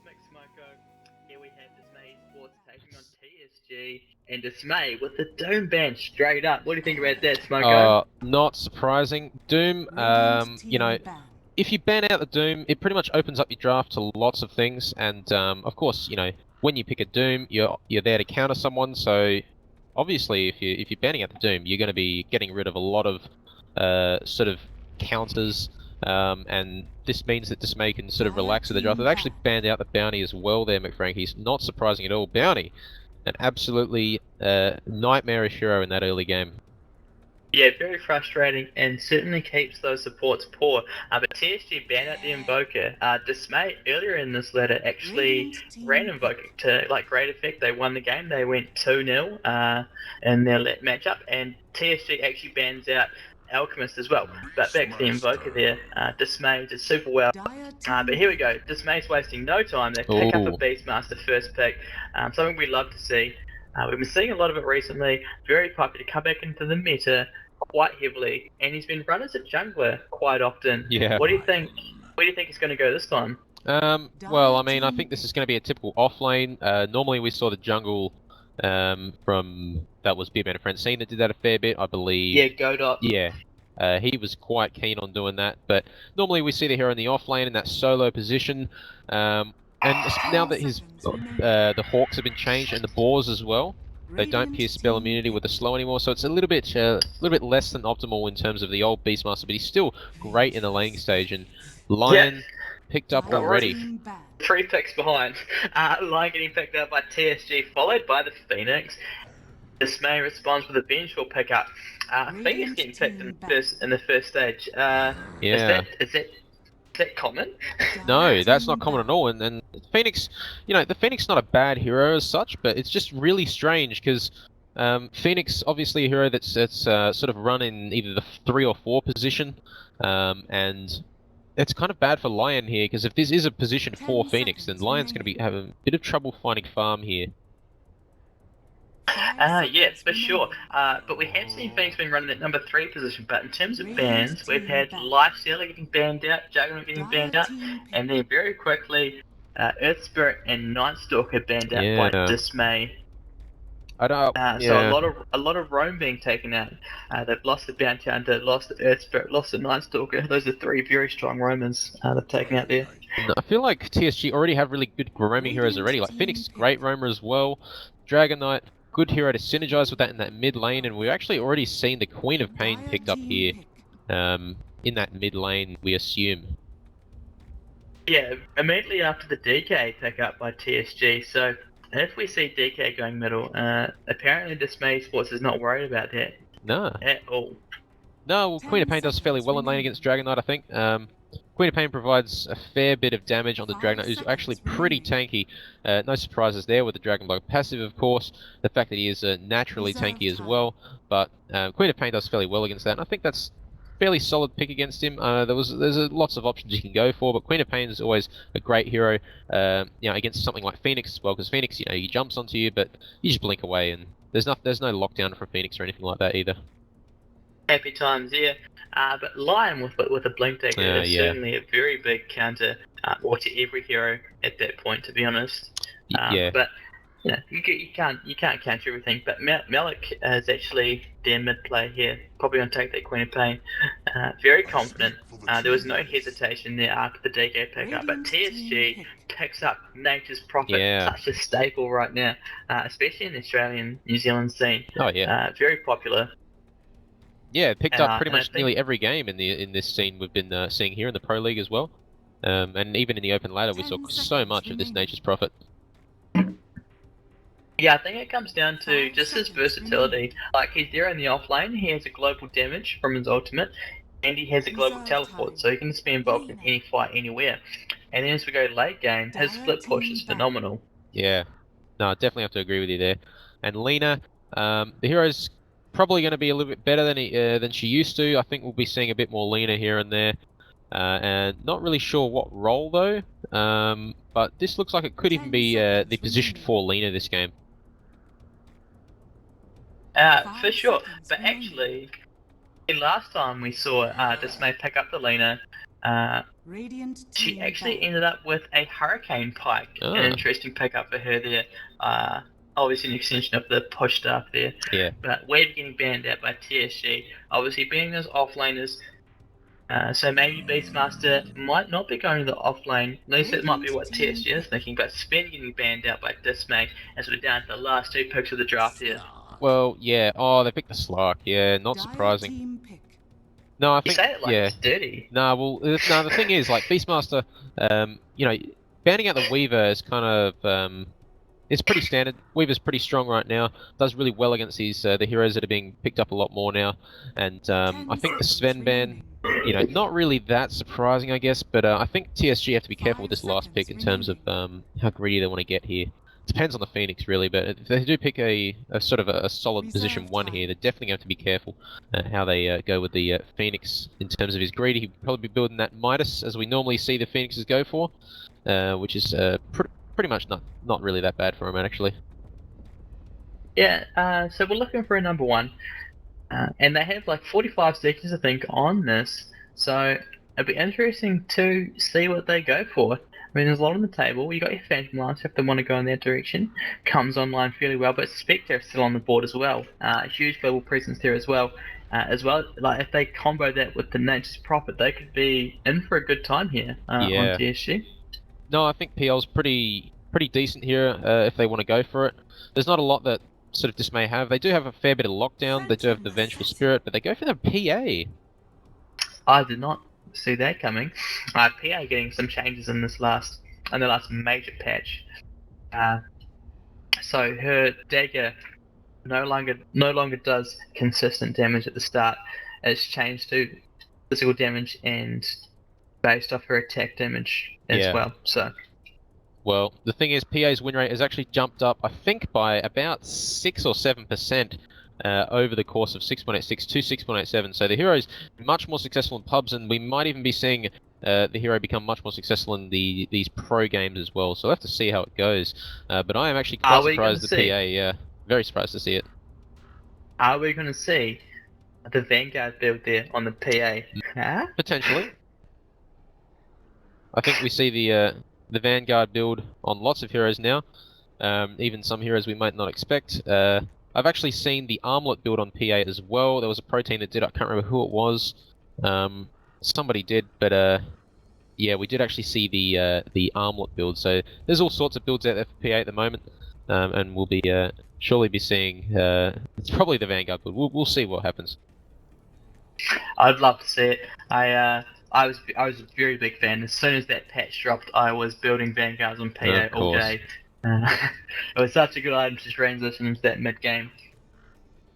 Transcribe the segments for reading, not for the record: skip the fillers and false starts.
Mix Smoko. Here we have Dismay Sports taking on TSG and Dismay with the Doom ban straight up. What do you think about that, Smoko? Not surprising. Doom, if you ban out the Doom, it pretty much opens up your draft to lots of things, and of course, when you pick a Doom, you're there to counter someone. So obviously, if you're banning out the Doom, you're going to be getting rid of a lot of sort of counters, and this means that Dismay can sort of relax with the draft. They've actually banned out the Bounty as well there, McFrankie's. Not surprising at all. Bounty, an absolutely nightmarish hero in that early game. Yeah, very frustrating and certainly keeps those supports poor. But TSG banned out the Invoker. Dismay earlier in this ladder actually ran Invoker to great effect. They won the game. They went 2-0 in their matchup, and TSG actually bans out Alchemist as well. But back to the Invoker there, Dismay did super well. But here we go. Dismay's wasting no time. They pick up a Beastmaster first pick, something we love to see. We've been seeing a lot of it recently. Very popular, come back into the meta quite heavily, and he's been run as a jungler quite often. Yeah. What do you think? Where do you think he's going to go this time? Well, I mean, I think this is going to be a typical off-lane. Normally we saw the jungle from that was Beerman and Francine that did that a fair bit, I believe. Yeah, Godot. Yeah. He was quite keen on doing that, but normally we see the hero in the off-lane in that solo position. And now that the Hawks have been changed and the Boars as well, they don't pierce spell immunity with the slow anymore, so it's a little bit less than optimal in terms of the old Beastmaster, but he's still great in the laning stage. And Lion picked up already. 3 picks behind. Lion getting picked up by TSG, followed by the Phoenix. Dismay responds with a vengeful pickup. Phoenix getting picked in the first stage. Is that common? No, that's not common at all. And Phoenix, the Phoenix not a bad hero as such, but it's just really strange because Phoenix obviously a hero that's sort of run in either the 3 or 4 position, and it's kind of bad for Lion here because if this is a position for Phoenix, then Lion's going to be having a bit of trouble finding farm here. Yeah, for sure. But we have seen Phoenix being running that number 3 position. But in terms of bans, we've had Lifestealer getting banned out, Juggernaut getting banned out, and then very quickly, Earth Spirit and Nightstalker banned out by Dismay. So a lot of roam being taken out. They've lost the Bounty Hunter, lost the Earth Spirit, lost the Nightstalker. Those are 3 very strong roamers they've taken out there. I feel like TSG already have really good roaming heroes already. Like Phoenix, great roamer as well. Dragon Knight, good hero to synergize with that in that mid lane, and we've actually already seen the Queen of Pain picked up here in that mid lane, we assume. Yeah, immediately after the DK pick up by TSG, so if we see DK going middle, apparently Dismay Sports is not worried about that. No. At all. No, well, Queen of Pain does fairly well in lane against Dragon Knight, I think. Queen of Pain provides a fair bit of damage on the Dragon Knight, who's actually pretty tanky. No surprises there with the Dragon Blow passive, of course. The fact that he is naturally tanky as well. But Queen of Pain does fairly well against that, and I think that's a fairly solid pick against him. There's lots of options you can go for, but Queen of Pain is always a great hero, against something like Phoenix as well, because Phoenix, he jumps onto you, but you just blink away, and there's no lockdown from Phoenix or anything like that either. Happy times, yeah. But Lion with a blink dagger is certainly a very big counter, or to every hero at that point, to be honest. But you can't counter everything. But Malik is actually their mid play here, probably gonna take that Queen of Pain. Very confident. There was no hesitation there after the DK pickup. But TSG picks up Nature's Prophet, such a staple right now, especially in the Australian New Zealand scene. Oh yeah. Very popular. Yeah, picked up pretty much nearly every game in this scene we've been seeing here in the Pro League as well. And even in the open ladder we saw so much of this Nature's Prophet. Yeah, I think it comes down to just his versatility. Like, he's there in the offlane, he has a global damage from his ultimate, and he has a global teleport, so he can just be involved in any fight anywhere. And then as we go late game, his split push is phenomenal. Yeah, no, I definitely have to agree with you there. And Lena, the hero's probably going to be a little bit better than she used to. I think we'll be seeing a bit more Lena here and there. And not really sure what role though, but this looks like it could even be the position for Lena this game. For sure, but actually, last time we saw Dismay pick up the Lena, She actually ended up with a Hurricane Pike. An interesting pickup for her there. Obviously an extension of the push staff there. Yeah. But Wave getting banned out by TSG. Obviously being those offlaners. So maybe Beastmaster might not be going to the offlane. At least that might be what TSG is thinking. But Spin getting banned out by Dismay as we're down to the last 2 picks of the draft here. Well, yeah. Oh, they picked the Slark. Yeah, not surprising. No, I think, you say it like it's dirty. No, well, no. The thing is, like Beastmaster, you know, banning out the Weaver is kind of, it's pretty standard. Weaver's pretty strong right now. Does really well against these the heroes that are being picked up a lot more now. And I think the Sven ban, you know, not really that surprising, I guess. But I think TSG have to be careful with this last pick in terms of how greedy they want to get here. Depends on the Phoenix, really, but if they do pick a sort of a solid position 1 here, they're definitely going to be careful how they go with the Phoenix in terms of his greed. He'd probably be building that Midas, as we normally see the Phoenixes go for, which is pretty much not really that bad for him, actually. Yeah, so we're looking for a number 1, and they have like 45 seconds, I think, on this, so it'd be interesting to see what they go for. I mean, there's a lot on the table. You got your Phantom Lance if they want to go in that direction. Comes online fairly well, but Spectre is still on the board as well. Huge global presence there as well. Like if they combo that with the Nature's Prophet, they could be in for a good time here on TSG. No, I think PL's pretty decent here if they want to go for it. There's not a lot that sort of Dismay have. They do have a fair bit of lockdown. They do have the Vengeful Spirit, but they go for the PA. I did not see that coming. PA getting some changes in the last major patch. So her dagger no longer does consistent damage at the start. It's changed to physical damage and based off her attack damage as well. So. Well, the thing is, PA's win rate has actually jumped up, I think, by about 6 or 7%. Over the course of 6.86 to 6.87, so the hero's much more successful in pubs, and we might even be seeing the hero become much more successful in these pro games as well. So we'll have to see how it goes. But I am actually quite surprised at PA. Yeah, very surprised to see it. Are we going to see the Vanguard build there on the PA? Huh? Potentially. I think we see the Vanguard build on lots of heroes now, even some heroes we might not expect. I've actually seen the Armlet build on PA as well. There was a pro team that did. I can't remember who it was. Somebody did, but yeah, we did actually see the Armlet build. So there's all sorts of builds out there for PA at the moment, and we'll be surely be seeing. It's probably the Vanguard build. We'll see what happens. I'd love to see it. I was a very big fan. As soon as that patch dropped, I was building Vanguards on PA all day. It was such a good item to transition into that mid game,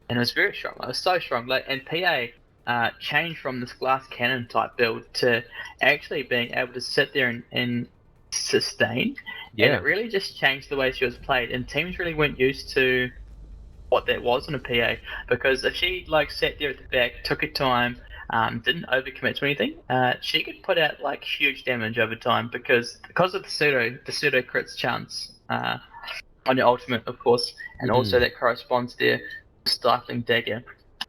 and it was very strong. It was so strong. And PA changed from this glass cannon type build to actually being able to sit there and sustain. Yeah. And it really just changed the way she was played. And teams really weren't used to what that was in a PA, because if she sat there at the back, took her time, didn't overcommit to anything, she could put out huge damage over time because of the pseudo crits chance on your ultimate, of course, and also that corresponds there to Stifling Dagger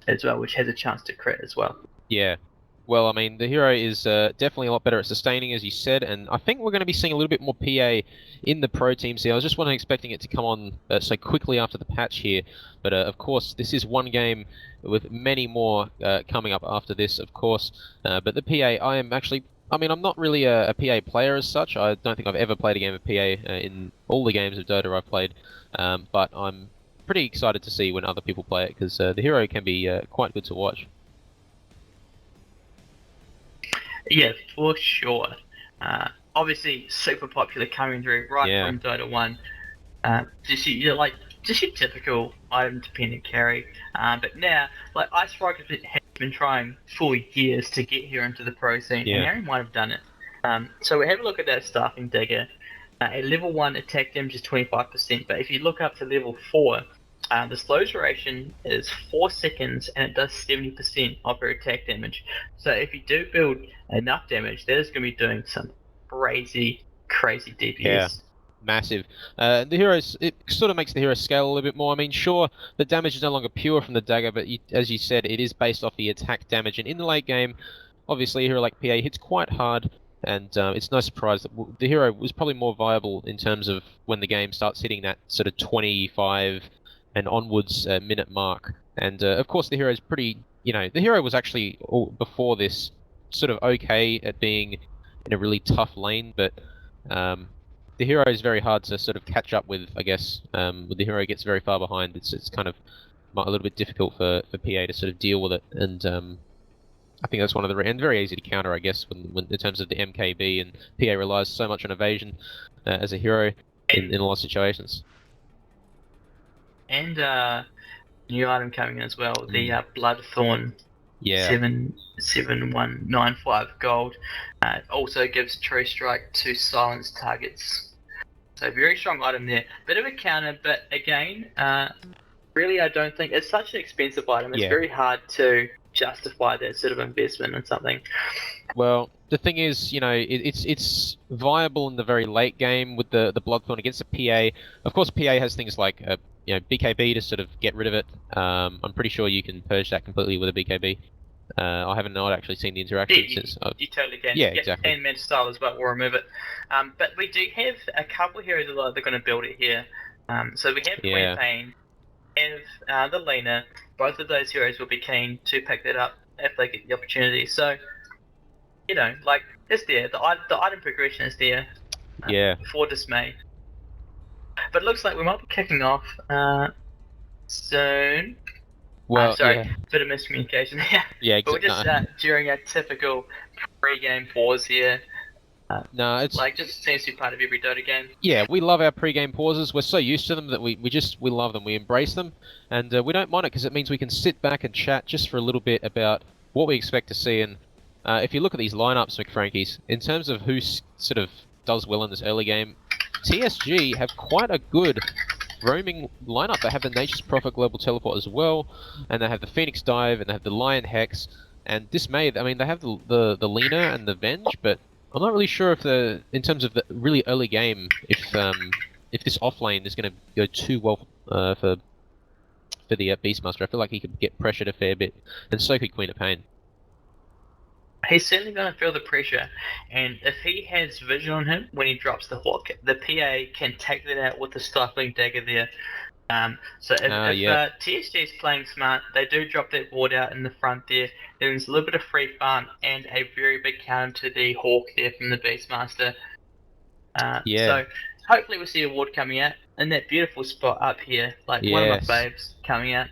as well, which has a chance to crit as well. Yeah. Well, I mean, the hero is definitely a lot better at sustaining, as you said, and I think we're going to be seeing a little bit more PA in the pro teams here. I was just wasn't expecting it to come on so quickly after the patch here, but of course, this is one game with many more coming up after this, of course. But the PA, I'm not really a PA player as such. I don't think I've ever played a game of PA in all the games of Dota I've played, but I'm pretty excited to see when other people play it, because the hero can be quite good to watch. Yeah, for sure. Obviously, super popular coming through from Dota 1. Just your typical item-dependent carry. But now, Ice Rocket has been trying for years to get here into the pro scene, and Aaron might have done it. So we have a look at that Staffing Dagger. At level 1, attack damage is 25%, but if you look up to level 4, the slow duration is 4 seconds, and it does 70% of her attack damage. So if you do build enough damage, that is going to be doing some crazy DPS. Yeah, massive. The heroes, it sort of makes the hero scale a little bit more. I mean, sure, the damage is no longer pure from the dagger, but as you said, it is based off the attack damage. And in the late game, obviously a hero like PA hits quite hard. and it's no surprise that the hero was probably more viable in terms of when the game starts hitting that sort of 25 and onwards minute mark. And of course, the hero is pretty. The hero was actually before this sort of okay at being in a really tough lane, but the hero is very hard to sort of catch up with. I guess when the hero gets very far behind, it's kind of a little bit difficult for PA to sort of deal with it, and I think that's one of the and very easy to counter, I guess, when in terms of the MKB, and PA relies so much on evasion as a hero in a lot of situations. And new item coming in as well, the Bloodthorn. Yeah. 77195 gold. Also gives True Strike to silence targets. So very strong item there. Bit of a counter, but again, really I don't think it's such an expensive item. It's very hard to justify that sort of investment in something. Well, the thing is, it's viable in the very late game with the Bloodthorn against the PA. Of course, PA has things like BKB to sort of get rid of it. I'm pretty sure you can purge that completely with a BKB. I haven't not actually seen the interaction since. You totally can. Yeah, exactly. And Manta Style as well will remove it. But we do have a couple of heroes that are going to build it here. So we have Queen Pain, have the Lena. Both of those heroes will be keen to pick that up if they get the opportunity. So, it's there. The item progression is there. For Dismay. But it looks like we might be kicking off soon. Well, bit of miscommunication here. Yeah, exactly. But we're just during a typical pre-game pause here. No, it's just seems to be part of every Dota game. Yeah, we love our pre-game pauses. We're so used to them that we love them. We embrace them, and we don't mind it because it means we can sit back and chat just for a little bit about what we expect to see. And if you look at these lineups, McFrankies, in terms of who sort of does well in this early game, TSG have quite a good roaming lineup. They have the Nature's Prophet Global Teleport as well, and they have the Phoenix Dive, and they have the Lion Hex, and Dismay. I mean, they have the Lena and the Venge, but I'm not really sure if in terms of the really early game, if this offlane is going to go too well for the Beastmaster. I feel like he could get pressured a fair bit, and so could Queen of Pain. He's certainly going to feel the pressure, and if he has vision on him when he drops the hook, the PA can take that out with the Stifling Dagger there. So if TSG is playing smart, they do drop that ward out in the front there. There's a little bit of free farm and a very big counter to the Hawk there from the Beastmaster. So hopefully we'll see a ward coming out in that beautiful spot up here, one of my faves coming out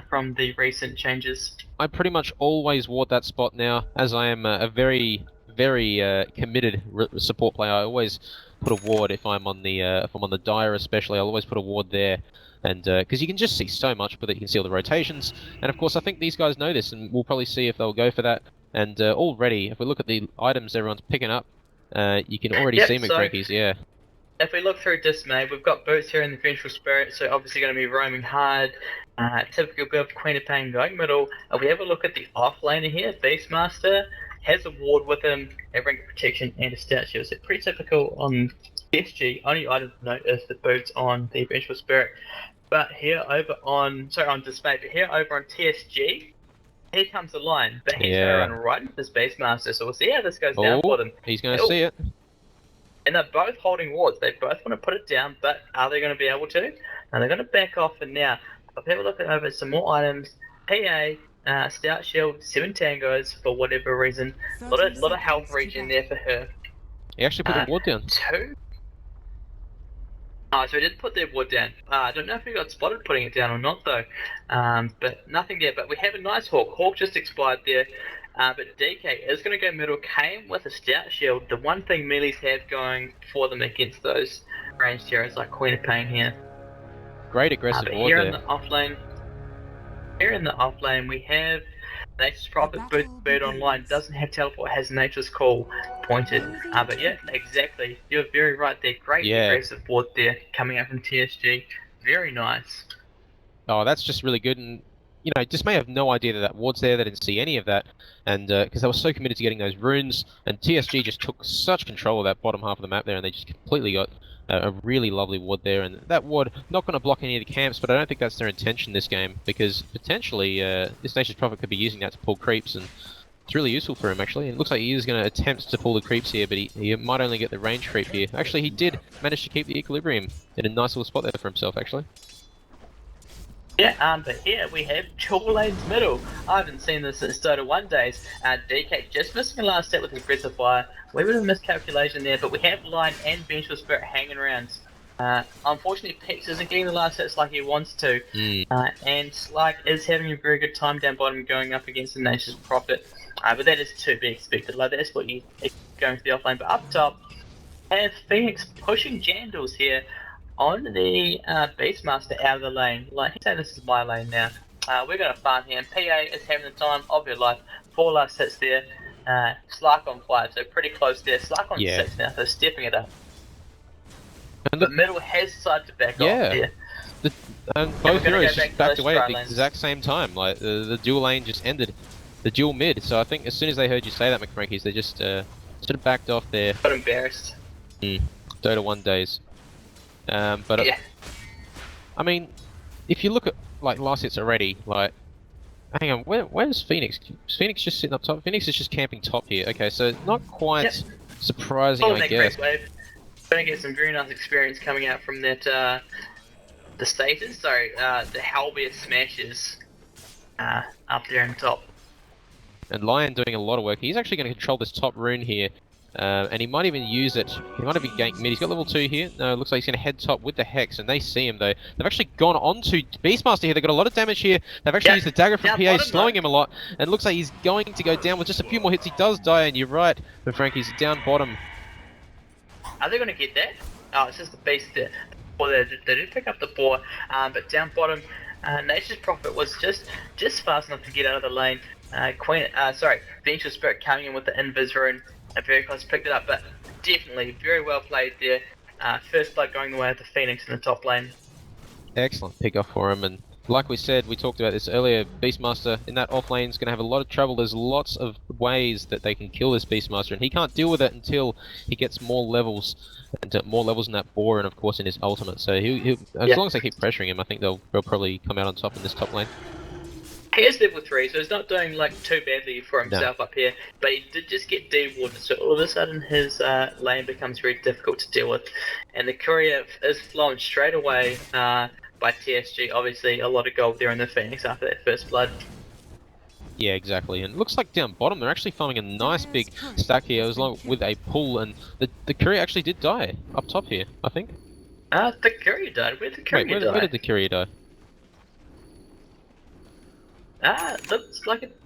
from the recent changes. I pretty much always ward that spot now, as I am a very, very committed support player. I always put a ward if I'm on the Dire, especially. I'll always put a ward there, and because you can just see so much with it. You can see all the rotations, and of course I think these guys know this, and we'll probably see if they'll go for that. And already, if we look at the items everyone's picking up, you can already see McFrankies. If we look through Dismay, we've got Boots here in the Vengeful Spirit, so obviously going to be roaming hard. Typical build, Queen of Pain going middle. If we have a look at the offlaner here, Beastmaster has a ward with him, a Ring of Protection, and a Stout Shield. So pretty typical on TSG. Only item to note is the Boots on the Vengeful Spirit. But here over on Dismay, but here over on TSG, here comes the line. But he's going to run right into this Beastmaster, so we'll see how this goes down for them. He's going to see it. And they're both holding wards. They both want to put it down, but are they going to be able to? And they're going to back off for now. If we have a look at over some more items, PA, Stout Shield, 7 tangos for whatever reason. A lot of health regen there for her. He actually put the ward down. 2? Oh, so he did put their ward down. I don't know if he got spotted putting it down or not though. But nothing there. But we have a nice Hawk. Hawk just expired there. But DK is going to go middle, came with a Stout Shield. The one thing melees have going for them against those ranged heroes like Queen of Pain here. Great aggressive ward here there. In the offlane, we have Nature's Prophet Bird Online. Doesn't have teleport, has Nature's Call pointed. But yeah, exactly. You're very right there. Great aggressive ward there coming out from TSG. Very nice. Oh, that's just really good. And Dismay have no idea that ward's there. They didn't see any of that, and because they were so committed to getting those runes, and TSG just took such control of that bottom half of the map there, and they just completely got a really lovely ward there. And that ward not going to block any of the camps, but I don't think that's their intention this game, because potentially this Nature's Prophet could be using that to pull creeps, and It's really useful for him, actually. And it looks like he is going to attempt to pull the creeps here, but he might only get the range creep here. Actually, he did manage to keep the equilibrium in a nice little spot there for himself, actually. Yeah, but here we have dual lanes middle. I haven't seen this since Dota 1 days. DK just missing the last set with his Breath of Fire. We would have miscalculation there, but we have Line and Vengeful Spirit hanging around. Unfortunately, Pex isn't getting the last hits like he wants to, and Slark is having a very good time down bottom going up against the Nation's Prophet. But that is to be expected. Like, that's what you going to the offlane. But up top, have Phoenix pushing Jandals here on the Beastmaster out of the lane. Like, he's saying this is my lane now. We're going to farm here, and PA is having the time of your life. 4 last hits there. Slark on 5, so pretty close there. Slark on 6 now, so stepping it up. And the middle has decided to back off there. And both heroes just backed away at the exact same time. Like, the dual lane just ended. The dual mid. So I think as soon as they heard you say that, McFrankies, they just sort of backed off there. Got embarrassed. Dota 1 days. But yeah. I mean, if you look at like last hits already, like, hang on, where's Phoenix? Is Phoenix just sitting up top? Phoenix is just camping top here. Okay, so not quite surprising, I guess. Gonna get some very nice experience coming out from that. The status, sorry, the Halberd smashes up there on top. And Lion doing a lot of work. He's actually going to control this top rune here. And he might even use it. He might have been ganked mid. He's got level 2 here. No, it looks like he's going to head top with the Hex, and they see him though. They've actually gone on to Beastmaster here. They've got a lot of damage here. They've actually used the dagger from PA, slowing him a lot. And it looks like he's going to go down with just a few more hits. He does die, and you're right, but Frankie's down bottom. Are they going to get that? Oh, it's just the Beast there. Well, they did pick up the boar, but down bottom, Nature's Prophet was just fast enough to get out of the lane. Vengeful Spirit coming in with the Invis rune. Very close picked it up, but definitely very well played there. First blood going the way of the Phoenix in the top lane. Excellent pick off for him, and like we said, we talked about this earlier, Beastmaster in that off lane is going to have a lot of trouble. There's lots of ways that they can kill this Beastmaster, and he can't deal with it until he gets more levels, and more levels in that boar, and of course in his ultimate. So as long as they keep pressuring him, I think they'll probably come out on top in this top lane. He is level 3, so he's not doing like too badly for himself up here, but he did just get D-warded, so all of a sudden his lane becomes very difficult to deal with. And the courier is flown straight away by TSG. Obviously a lot of gold there in the Phoenix after that first blood. Yeah, exactly, and it looks like down bottom they're actually farming a nice big stack here, as long with a pull, and the courier actually did die up top here, I think. The courier died. Where did the courier die? Where did the courier die? Looks like it.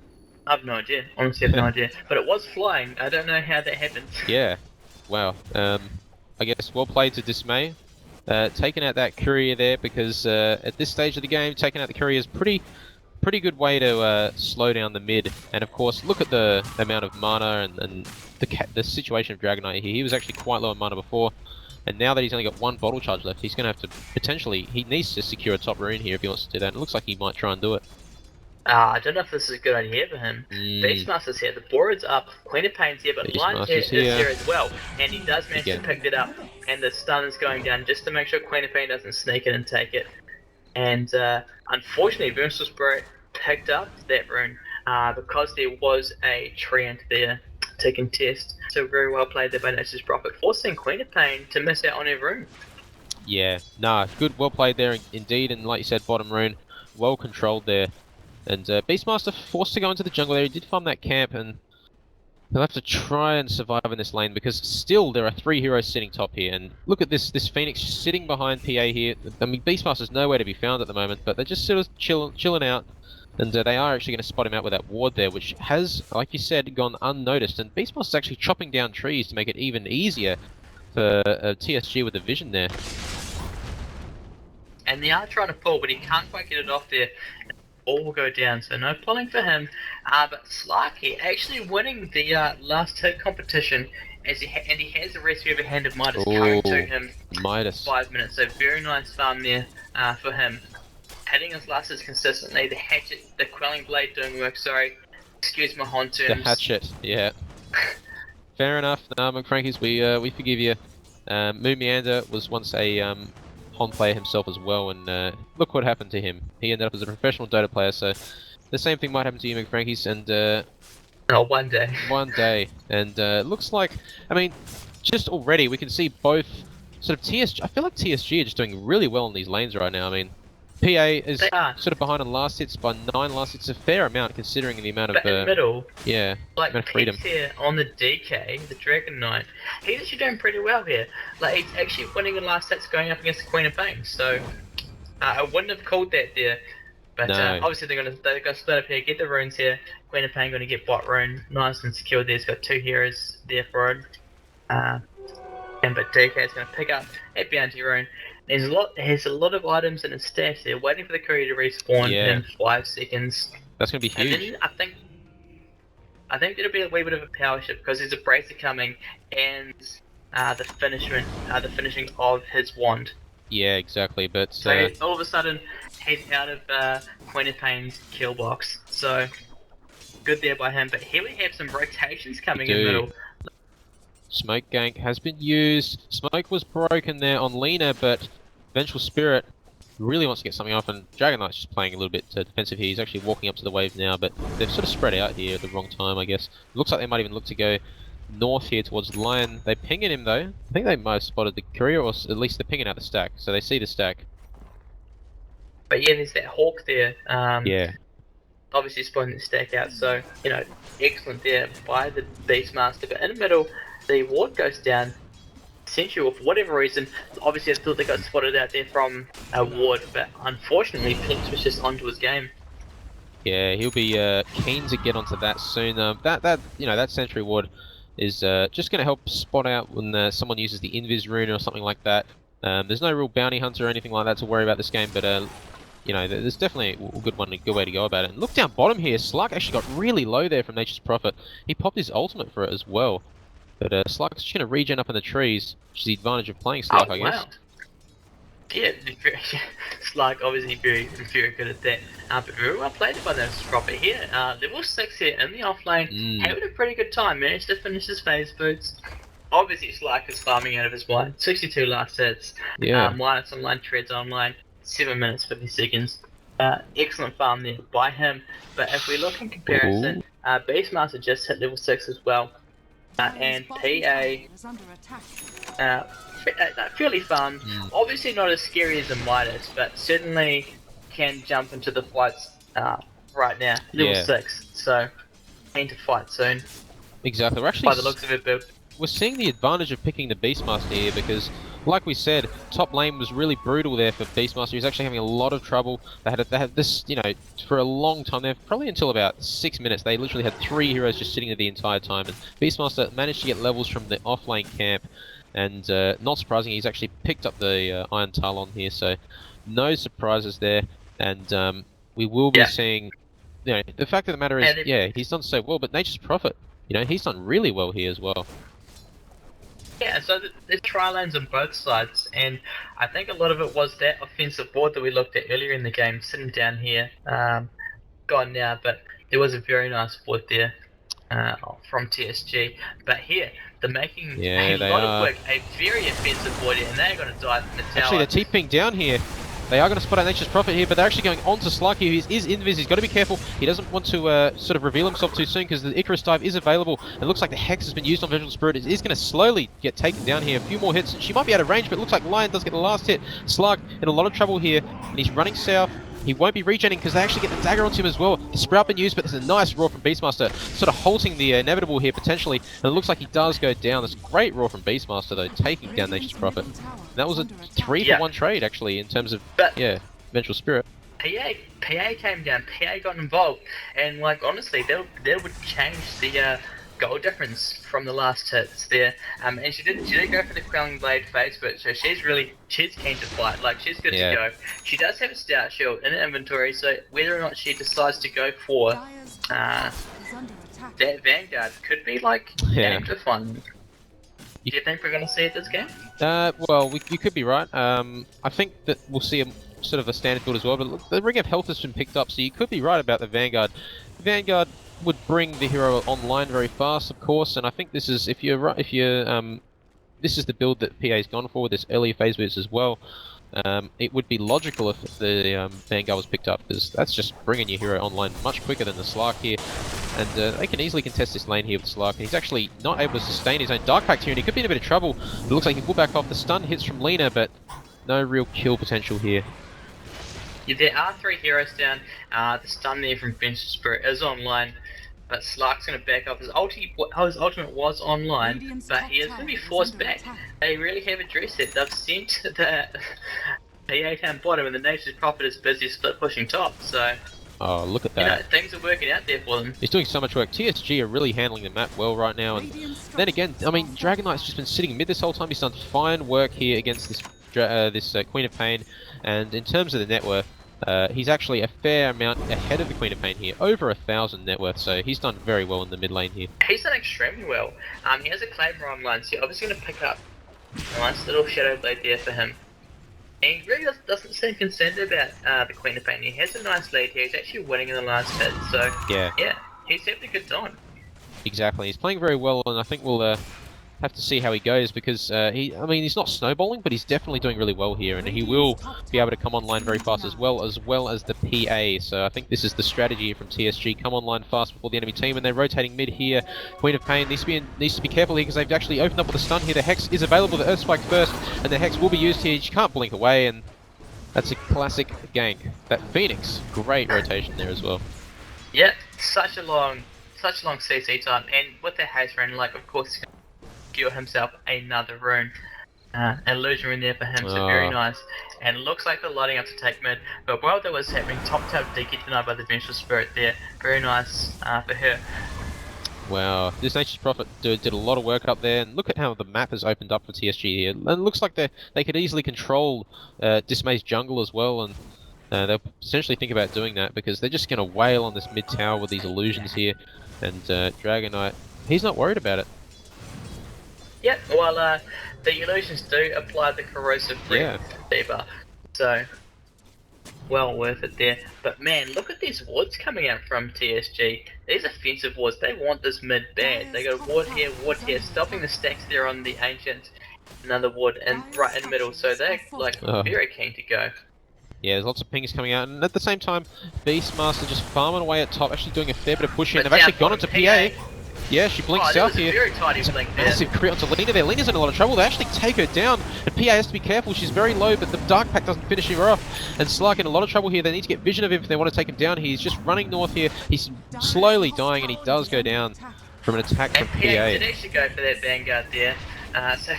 I have no idea. Honestly, I have no idea. But it was flying. I don't know how that happened. Yeah. Wow. I guess well played to Dismay. Taking out that courier there, because at this stage of the game, taking out the courier is pretty good way to slow down the mid. And of course, look at the amount of mana and the situation of Dragonite here. He was actually quite low on mana before. And now that he's only got 1 bottle charge left, he's going to have to potentially... He needs to secure a top rune here if he wants to do that. And it looks like he might try and do it. I don't know if this is a good idea for him. Beastmaster's here, the board's up, Queen of Pain's here, but Lion's here is here as well. And he does manage to pick it up, and the stun is going down just to make sure Queen of Pain doesn't sneak in and take it. And unfortunately, Vengeful Spirit picked up that rune because there was a treant there to contest. So very well played there by Nature's Prophet, forcing Queen of Pain to miss out on her rune. Yeah, nah, good, well played there indeed, and like you said, bottom rune, well controlled there. And Beastmaster forced to go into the jungle there. He did farm that camp, and he'll have to try and survive in this lane, because still there are 3 heroes sitting top here. And look at this Phoenix sitting behind PA here. I mean, Beastmaster's nowhere to be found at the moment, but they're just sort of chilling out. And they are actually going to spot him out with that ward there, which has, like you said, gone unnoticed. And Beastmaster's actually chopping down trees to make it even easier for TSG with the vision there. And they are trying to pull, but he can't quite get it off there. All will go down, so no pulling for him. But Slarky actually winning the last hit competition, and he has the recipe of a Hand of Midas coming to him. Midas. 5 minutes, so very nice farm there for him. Hitting his last hits consistently. The hatchet, the quelling blade doing work. Sorry, excuse my Hon terms. The hatchet, yeah. Fair enough. No, McFrankies, we forgive you. Moo Meander was once a Hon player himself as well, and look what happened to him. He ended up as a professional Dota player, so the same thing might happen to you, McFrankies, and Oh, one day. One day, and it looks like, I mean, just already we can see both sort of TSG. I feel like TSG are just doing really well in these lanes right now. I mean, PA is They are. sort of behind on last hits by 9 last hits, a fair amount considering the amount But in the of middle, yeah, like amount of freedom. Pete's here on the DK, the Dragon Knight, he's actually doing pretty well here. Like he's actually winning the last sets going up against the Queen of Pain. So I wouldn't have called that there. But No. obviously they're gonna split up here, get the runes here. Queen of Pain gonna get bot rune, nice and secure there. He's got 2 heroes there for it. But DK is gonna pick up a bounty rune. There's a lot of items in his stash there, waiting for the courier to respawn in 5 seconds. That's gonna be huge. And then I think there'll be a wee bit of a power shift because there's a bracer coming and the finishing of his wand. Yeah, exactly. But So all of a sudden he's out of Queen of Pain's kill box. So good there by him. But here we have some rotations coming in the middle. Smoke gank has been used. Smoke was broken there on Lena, but Vengeful Spirit really wants to get something off, and Dragon Knight's just playing a little bit defensive here. He's actually walking up to the wave now, but they've sort of spread out here at the wrong time, I guess. Looks like they might even look to go north here towards the line. They're pinging him though. I think they might have spotted the courier, or at least they're pinging out the stack, so they see the stack. But yeah, there's that Hawk there. Yeah. Obviously spotting the stack out, so, you know, excellent there by the Beastmaster. But in the middle, the ward goes down. Essentially, for whatever reason, obviously I thought they got spotted out there from a ward, but unfortunately, Pinks was just onto his game. Yeah, he'll be keen to get onto that soon. That sentry ward is just going to help spot out when someone uses the invis rune or something like that. There's no real bounty hunter or anything like that to worry about this game, but there's definitely a good way to go about it. And look down bottom here, Slug actually got really low there from Nature's Prophet. He popped his ultimate for it as well. But Slug's trying to regen up in the trees, which is the advantage of playing Slug, I guess. Wow. Yeah, Slug obviously very good at that. But very well played by Nature's Prophet here. Level 6 here in the offlane, having a pretty good time. Managed to finish his phase boots. Obviously Slug is farming out of his mind. 62 last hits. Yeah. Linux online, treads online. 7 minutes 50 seconds. Excellent farm there by him. But if we look in comparison, Beastmaster just hit level 6 as well. And PA fairly fun. Obviously not as scary as the Midas, but certainly can jump into the fights right now. Level 6, so keen to fight soon. Exactly. We're actually, by the looks of it, Bill. We're seeing the advantage of picking the Beastmaster here because, like we said, top lane was really brutal there for Beastmaster. He was actually having a lot of trouble. They had this, for a long time there, probably until about 6 minutes. They literally had 3 heroes just sitting there the entire time, and Beastmaster managed to get levels from the offlane camp. And not surprising, he's actually picked up the Iron Talon here, so no surprises there. And we will be seeing, the fact of the matter is, he's done so well, but Nature's Prophet, he's done really well here as well. Yeah, so there's tri-lanes on both sides, and I think a lot of it was that offensive board that we looked at earlier in the game, sitting down here, gone now, but there was a very nice board there from TSG. But here, they're making a lot of work, a very offensive board here, and they're going to dive from the tower. Actually, they're TPing down here. They are going to spot out Nature's Prophet here, but they're actually going on to Slug here. He is invis. He's got to be careful. He doesn't want to sort of reveal himself too soon because the Icarus dive is available. It looks like the Hex has been used on Vengeful Spirit. It is going to slowly get taken down here. A few more hits. She might be out of range, but it looks like Lion does get the last hit. Slug in a lot of trouble here, and he's running south. He won't be regenning because they actually get the dagger onto him as well. The Sprout been used, but there's a nice roar from Beastmaster, sort of halting the inevitable here potentially. And it looks like he does go down. There's a great roar from Beastmaster though, taking down Nature's Prophet. That was a 3-for-1 trade actually in terms of Vengeful Spirit. PA came down. PA got involved, and like honestly, that would change the goal difference from the last hits there. And she did go for the Quelling Blade phase, but so she's keen to fight. Like she's good to go. She does have a Stout Shield in her inventory, so whether or not she decides to go for that Vanguard could be like game to fun. Do you think we're going to see it this game? Well, you could be right. I think that we'll see a sort of a standard build as well, but look, the Ring of Health has been picked up, so you could be right about the Vanguard. The Vanguard would bring the hero online very fast, of course, and I think this is this is the build that PA's gone for with this earlier phase boost as well. it would be logical if the Vanguard was picked up, because that's just bringing your hero online much quicker than the Slark here. And they can easily contest this lane here with Slark, and he's actually not able to sustain his own Dark Pact here, and he could be in a bit of trouble. It looks like he can pull back off the stun hits from Lina, but no real kill potential here. Yeah, there are 3 heroes down. The stun there from Vengeful Spirit is online, but Slark's going to back up. His ultimate was online, but he is going to be forced back. They really have addressed it. They've sent the PA down bottom, and the Nature's Prophet is busy split pushing top, so... Oh, look at that. You know, things are working out there for them. He's doing so much work. TSG are really handling the map well right now, and then again, I mean, Dragon Knight's just been sitting mid this whole time. He's done fine work here against this Queen of Pain, and in terms of the net worth, he's actually a fair amount ahead of the Queen of Pain here, over 1,000 net worth, so he's done very well in the mid lane here. He's done extremely well. He has a Claymore online, so you're obviously going to pick up a nice little Shadow Blade there for him. And he really doesn't seem concerned about the Queen of Pain. He has a nice lead here. He's actually winning in the last hit, so yeah, he's having a good time. Exactly, he's playing very well, and I think we'll have to see how he goes, because he's not snowballing, but he's definitely doing really well here, and he will be able to come online very fast as well as the PA. So I think this is the strategy from TSG: come online fast before the enemy team, and they're rotating mid here. Queen of Pain needs to be careful here, because they've actually opened up with a stun here. The Hex is available, the Earth Spike first, and the Hex will be used here. You can't blink away, and that's a classic gank. That Phoenix, great rotation there as well. Yep, such a long CC time, and with the haste rune, like, of course, secure himself another rune. Illusion rune there for him, so very nice. And it looks like they're lighting up to take mid, but while that was happening, top DK denied by the Vengeful Spirit there. Very nice for her. Wow, this Nature's Prophet did a lot of work up there, and look at how the map has opened up for TSG here. And it looks like they could easily control Dismay's jungle as well, and they'll potentially think about doing that, because they're just going to wail on this mid tower with these illusions here. And Dragon Knight, he's not worried about it. Yep, well, the illusions do apply the corrosive debuff, so well worth it there. But man, look at these wards coming out from TSG. These offensive wards, they want this mid bad. They got a ward here, stopping the stacks there on the Ancient, another ward, and right in the middle, so they're like very keen to go. Yeah, there's lots of pings coming out, and at the same time, Beastmaster just farming away at top, actually doing a fair bit of pushing. They've actually gone into PA. Yeah, she blinks out here. Very tidy blink there. Massive crit onto Lina there. Lina's in a lot of trouble. They actually take her down, and PA has to be careful. She's very low, but the Dark Pact doesn't finish her off. And Slark in a lot of trouble here. They need to get vision of him if they want to take him down. He's just running north here. He's slowly dying, and he does go down from an attack from PA. Did actually go for that Vanguard there. So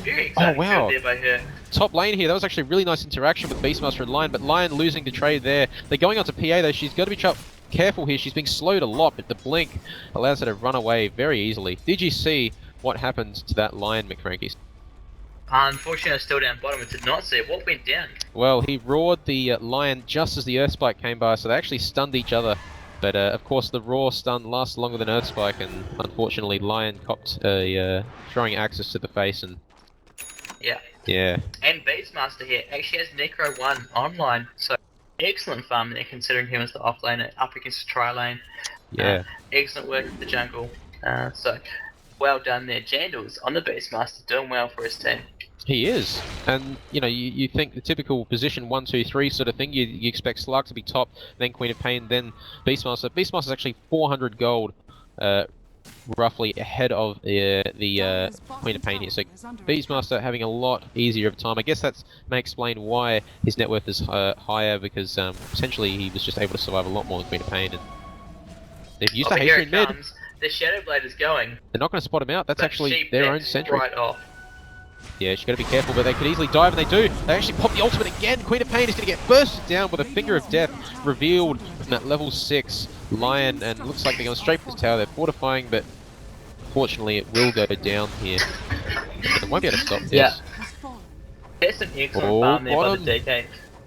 very exciting there by her. Top lane here, that was actually a really nice interaction with Beastmaster and Lion, but Lion losing the trade there. They're going on to PA though. She's got to be careful here. She's being slowed a lot, but the blink allows her to run away very easily. Did you see what happened to that Lion, McFrankies? Unfortunately, I was still down bottom and did not see it. What went down? Well, he roared the Lion just as the Earth Spike came by, so they actually stunned each other. But of course, the raw stun lasts longer than Earth Spike, and unfortunately, Lion copped a throwing axis to the face, and yeah. And Beastmaster here actually has Necro 1 online, so excellent farm there, considering him as the offlaner up against the tri lane. Yeah. Excellent work in the jungle. So well done there. Jandals on the Beastmaster, doing well for his team. He is, and you know, you think the typical position 1, 2, 3 sort of thing. You expect Slark to be top, then Queen of Pain, then Beastmaster. Beastmaster's actually 400 gold, roughly ahead of the Queen of Pain here. So Beastmaster having a lot easier of time. I guess that may explain why his net worth is higher, because potentially he was just able to survive a lot more than Queen of Pain. And they've used the haste in mid. The Shadow Blade is going. They're not going to spot him out. That's actually their own sentry. Right off. Yeah, she's got to be careful, but they could easily dive, and they do. They actually pop the ultimate again. Queen of Pain is going to get bursted down with a Finger of Death revealed from that level 6 Lion, and it looks like they're going straight for this tower. They're fortifying, but unfortunately it will go down here. They won't be able to stop this. Yeah. There's some excellent farm there by the DK.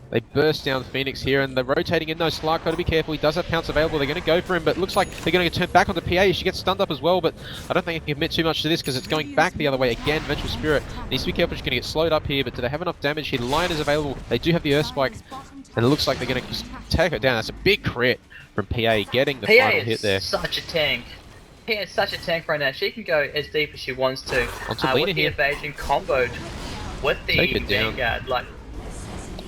They burst down Phoenix here, and they're rotating in. No, Slark, got to be careful. He does have pounce available. They're going to go for him, but it looks like they're going to turn back onto PA. She gets stunned up as well, but I don't think I can commit too much to this, because it's going back the other way again. Vengeful Spirit needs to be careful. She's going to get slowed up here, but do they have enough damage here? The Lion is available. They do have the Earth Spike, and it looks like they're going to just take her down. That's a big crit from PA, getting the final hit there. Such a tank. PA is such a tank right now. She can go as deep as she wants to. Onto Lina with the here. evasion comboed with the Vanguard. Like,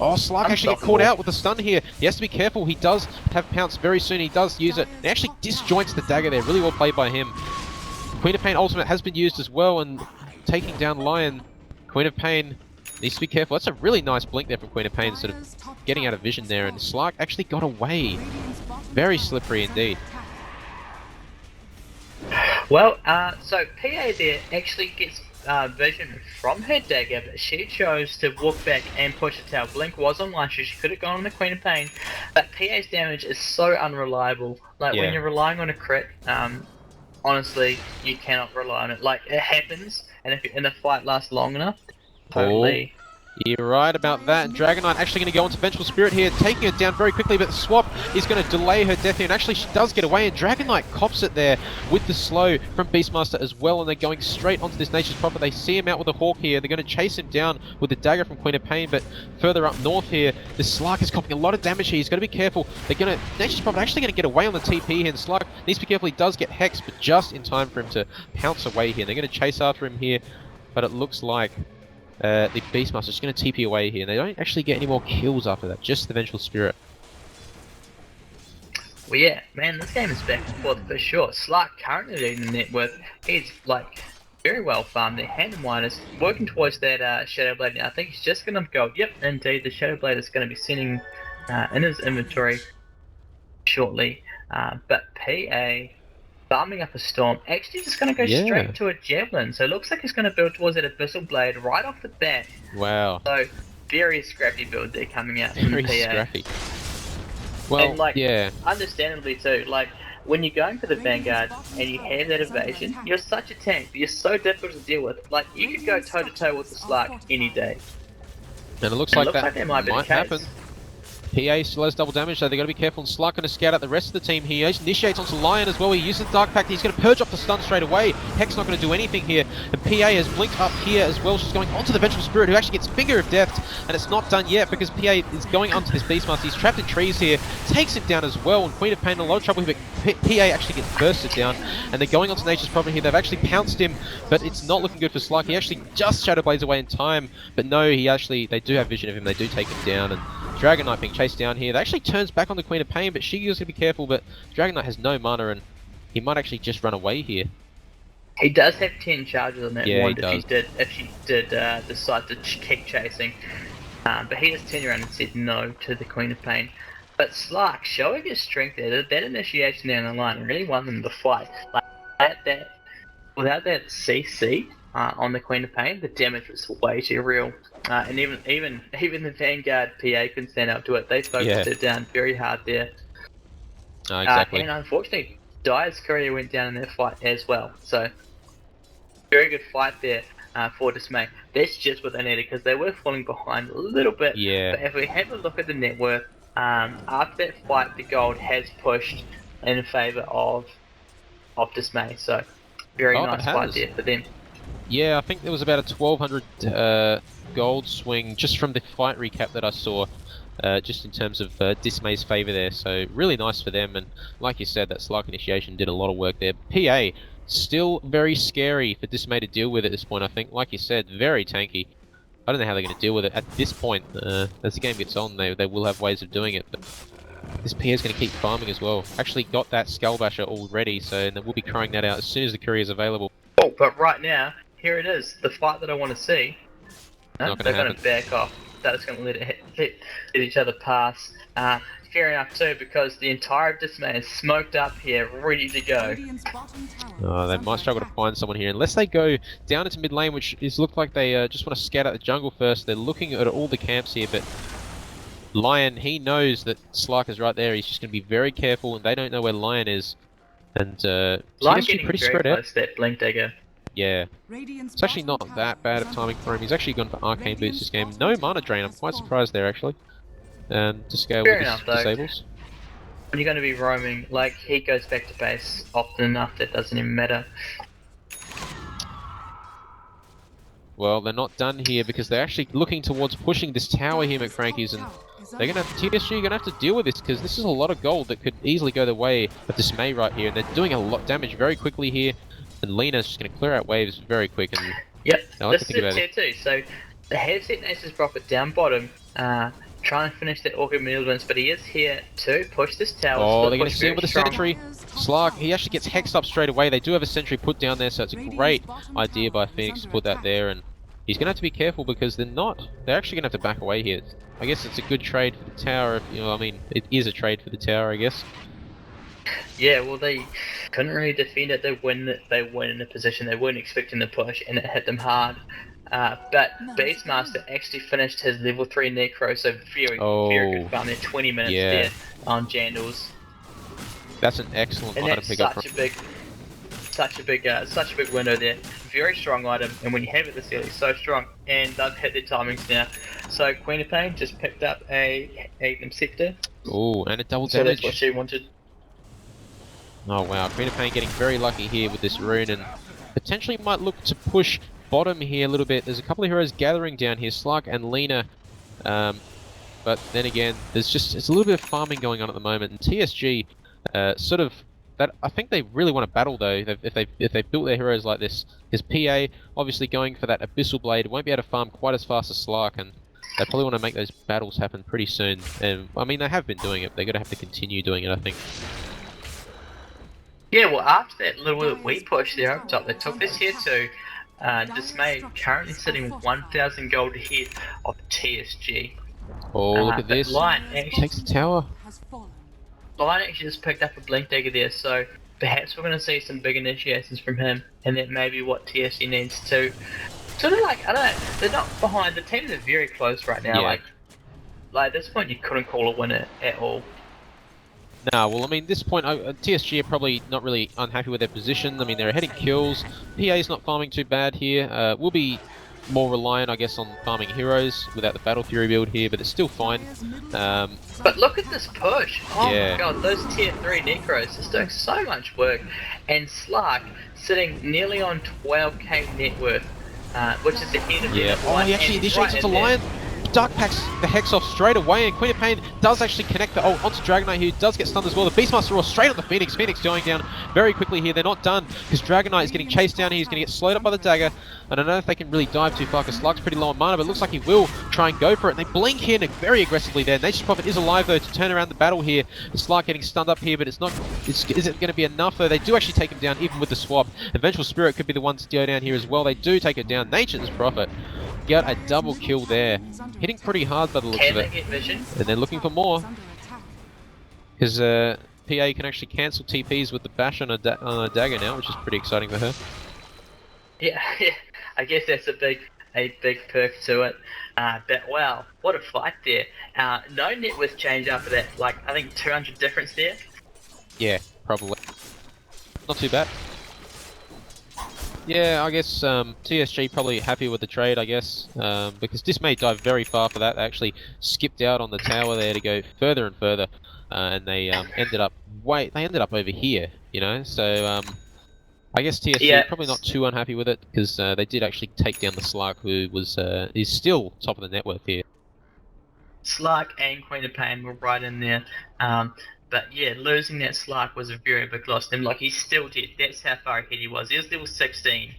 Oh, Slark actually get caught out with the stun here. He has to be careful. He does have pounce very soon. He does use it. He actually disjoints the dagger there. Really well played by him. Queen of Pain ultimate has been used as well, and taking down Lion. Queen of Pain needs to be careful. That's a really nice blink there from Queen of Pain, sort of getting out of vision there, and Slark actually got away. Very slippery indeed. Well, so PA there actually gets vision from her dagger, but she chose to walk back and push the tail. Blink was online, so she could have gone on the Queen of Pain, but PA's damage is so unreliable. Like, when you're relying on a crit, honestly, you cannot rely on it. Like, it happens, and if the fight lasts long enough, totally. You're right about that, and Dragon Knight actually going to go into Vengeful Spirit here, taking it down very quickly, but Swap is going to delay her death here, and actually she does get away, and Dragon Knight cops it there with the slow from Beastmaster as well, and they're going straight onto this Nature's Prophet. They see him out with a Hawk here, they're going to chase him down with the dagger from Queen of Pain, but further up north here, the Slark is copying a lot of damage here. He's got to be careful. Nature's Prophet actually going to get away on the TP here, and Slark needs to be careful. He does get Hex, but just in time for him to pounce away here. They're going to chase after him here, but it looks like the Beastmaster is going to TP away here, and they don't actually get any more kills after that, just the Vengeful Spirit. Well, yeah, man, this game is back and forth for sure. Slark currently leading the net with, he's like very well farmed. Their Hand and Wine is working towards that Shadow Blade now. I think he's just going to go, yep, indeed, the Shadow Blade is going to be sending in his inventory shortly. But PA farming up a Storm, actually just going to go straight to a Javelin. So it looks like he's going to build towards that Abyssal Blade right off the bat. Wow. So very scrappy build there coming out from Very PA. scrappy. Well, and like, understandably too, like, when you're going for the Vanguard and you have that evasion, you're such a tank, you're so difficult to deal with. Like, you could go toe to toe with the Slark any day. And it looks like that might happen. PA still has double damage, so they've got to be careful, and Slark going to scout out the rest of the team here. He initiates onto Lion as well. He uses the Dark Pact. He's going to purge off the stun straight away. Hex not going to do anything here. And PA has blinked up here as well. She's going onto the Vengeful Spirit, who actually gets Finger of Death, and it's not done yet because PA is going onto this Beastmaster. He's trapped in trees here, takes him down as well, and Queen of Pain in a lot of trouble here, but PA actually gets bursted down, and they're going onto Nature's Prophet here. They've actually pounced him, but it's not looking good for Slark. He actually just Shadow Blades away in time, but no, they do have vision of him. They do take him down, and Dragon Knight being chased down here. They actually turns back on the Queen of Pain, but she has to be careful, but Dragon Knight has no mana, and he might actually just run away here. He does have 10 charges on that wand if she did decide to keep chasing. But he just turned around and said no to the Queen of Pain. But Slark, showing his strength there, that initiation down the line really won them the fight. Like, without that CC on the Queen of Pain, the damage was way too real. And even the Vanguard PA couldn't stand up to it. They focused it down very hard there. Exactly. And unfortunately, Dire's career went down in that fight as well. So, very good fight there for Dismay. That's just what they needed, because they were falling behind a little bit. Yeah. But if we have a look at the net worth, after that fight, the gold has pushed in favour of Dismay. So, very nice fight there for them. Yeah, I think there was about a 1200 gold swing just from the fight recap that I saw, just in terms of Dismay's favour there. So really nice for them, and like you said, that Slark initiation did a lot of work there. PA, still very scary for Dismay to deal with at this point, I think. Like you said, very tanky. I don't know how they're going to deal with it at this point. As the game gets on, they will have ways of doing it, but this PA is going to keep farming as well. Actually got that Skullbasher already, so we'll be crying that out as soon as the courier is available. Oh, but right now, here it is, the fight that I want to see. No, they're going to back off. They're just going to let each other pass. Fair enough too, because the entire Dismay is smoked up here, ready to go. They might struggle to find someone here, unless they go down into mid lane, which is look like they just want to scout out the jungle first. They're looking at all the camps here, but Lion, he knows that Slark is right there. He's just going to be very careful, and they don't know where Lion is. And Lion getting pretty very spread out. close to that Blink Dagger. Yeah, it's actually not that bad of timing for him. He's actually gone for Arcane Boots this game. No mana drain, I'm quite surprised there actually. To scale with his disables. When you're going to be roaming, like, he goes back to base often enough that doesn't even matter. Well, they're not done here because they're actually looking towards pushing this tower here, McFrankies, and they're going to have TSG, you're going to have to deal with this because this is a lot of gold that could easily go the way of Dismay right here, and they're doing a lot of damage very quickly here. And Lena's just going to clear out waves very quick. And yep, this is a tier 2. So they have set Nature's Prophet down bottom. trying to finish that awkward movements, but he is here to push this tower. Oh, they're going to see him with a sentry. Slark, he actually gets hexed up straight away. They do have a sentry put down there, so it's a great idea by Phoenix to put that there. And he's going to have to be careful because they're actually going to have to back away here. I guess it's a good trade for the tower. If, you know, I mean, it is a trade for the tower, I guess. Yeah, well, they couldn't really defend it. They went in a position they weren't expecting to push, and it hit them hard. But Beastmaster actually finished his level 3 Necro, so very good farm there. 20 minutes there on Jandals. That's an excellent item pickup. Such a big window there. Very strong item, and when you have it this early, so strong. And they've hit their timings now. So Queen of Pain just picked up a Scepter. Oh, and a double so damage. That's what she wanted. Oh wow, Queen of Pain getting very lucky here with this rune, and potentially might look to push bottom here a little bit. There's a couple of heroes gathering down here, Slark and Lena. But then again, it's a little bit of farming going on at the moment, and TSG sort of that. I think they really want to battle though. If they built their heroes like this, because PA obviously going for that Abyssal Blade won't be able to farm quite as fast as Slark, and they probably want to make those battles happen pretty soon. And I mean, they have been doing it. They're going to have to continue doing it, I think. Yeah, well, after that little wee push there up top, they took this here too. Dismay currently sitting 1,000 gold ahead of TSG. Oh, look at this. Lion Takes the tower. Lion actually just picked up a Blink Dagger there, so perhaps we're going to see some big initiations from him, and that may be what TSG needs to. Sort of like, I don't know, they're not behind. The teams are very close right now. Yeah. Like at this point, you couldn't call a winner at all. Nah, well, I mean, this point, TSG are probably not really unhappy with their position. I mean, they're ahead in kills. PA's not farming too bad here. We'll be more reliant, I guess, on farming heroes without the Battle Fury build here, but it's still fine. But look at this push. Oh my god, those tier 3 Necros just doing so much work. And Slark sitting nearly on 12k net worth, which is ahead of the Oh, he actually initiates onto Lion. Dark packs the Hex off straight away, and Queen of Pain does actually connect the ult onto Dragonite, who does get stunned as well. The Beastmaster Roar straight on the Phoenix. Phoenix going down very quickly here. They're not done, because Dragonite is getting chased down here. He's going to get slowed up by the dagger. I don't know if they can really dive too far, because Slark's pretty low on mana, but it looks like he will try and go for it. And they blink here very aggressively there. Nature's Prophet is alive, though, to turn around the battle here. Slark getting stunned up here, but it's not. Is it going to be enough, though? They do actually take him down, even with the swap. Vengeful Spirit could be the one to go down here as well. They do take it down. Nature's Prophet got a double kill there. Hitting pretty hard by the looks of it. Get vision? And they're looking for more. Because PA can actually cancel TPs with the bash on a dagger now, which is pretty exciting for her. Yeah, I guess that's a big perk to it. But wow, what a fight there. No net worth change after that. Like, I think 200 difference there. Yeah, probably. Not too bad. Yeah, I guess TSG probably happy with the trade, I guess, because Dismay dived very far for that. They actually skipped out on the tower there to go further and further, and they ended up over here, you know. So I guess TSG probably not too unhappy with it, because they did actually take down the Slark, who is still top of the net worth here. Slark and Queen of Pain were right in there. But yeah, losing that Slark was a very big loss to him. Like, he's still dead. That's how far ahead he was. He was level 16.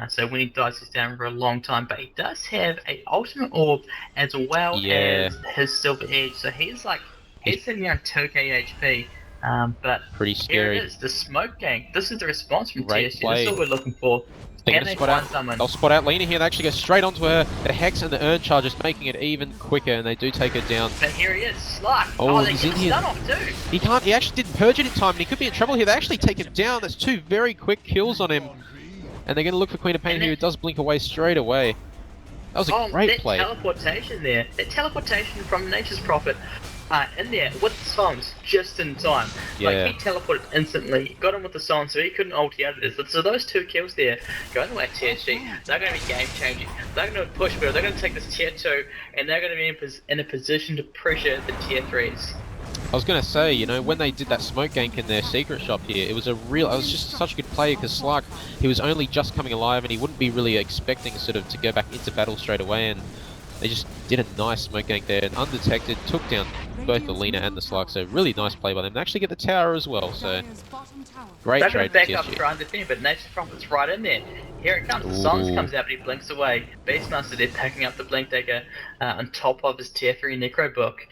So when he dies, he's down for a long time. But he does have a ultimate orb as well as his silver edge. So he's sitting around 2k HP. But pretty scary. Here it is, the smoke gang. This is the response from Great TSG. play. This is what we're looking for. They'll spot out Lena here. They actually go straight onto her. The Hex and the Urn charges, making it even quicker, and they do take her down. But here he is, Slark. Oh, they he's get in here. stun off too. He can't. He actually didn't purge it in time, and he could be in trouble here. They actually take him down. That's 2 very quick kills on him, and they're going to look for Queen of Pain, who does blink away straight away. That was a great play. Teleportation there. That teleportation from Nature's Prophet. In there with the songs just in time. Like, he teleported instantly, got him with the song, so he couldn't ulti out of this. So those 2 kills there, going away TSG, they're going to be game changing. They're going to push better. They're going to take this tier 2, and they're going to be in a position to pressure the tier 3s. I was going to say, you know, when they did that smoke gank in their secret shop here, it was just such a good play, because Slark, he was only just coming alive, and he wouldn't be really expecting sort of to go back into battle straight away, and They just did a nice smoke gank there and undetected, took down both the Lina and the Slug, so really nice play by them. They actually get the tower as well, so great They're trade going for to back up TSG. try and defend, but Nature's Prophet's right in there. Here it comes. The Sons comes out, but he blinks away. Beastmaster there picking up the Blink Dagger on top of his tier 3 Necro book.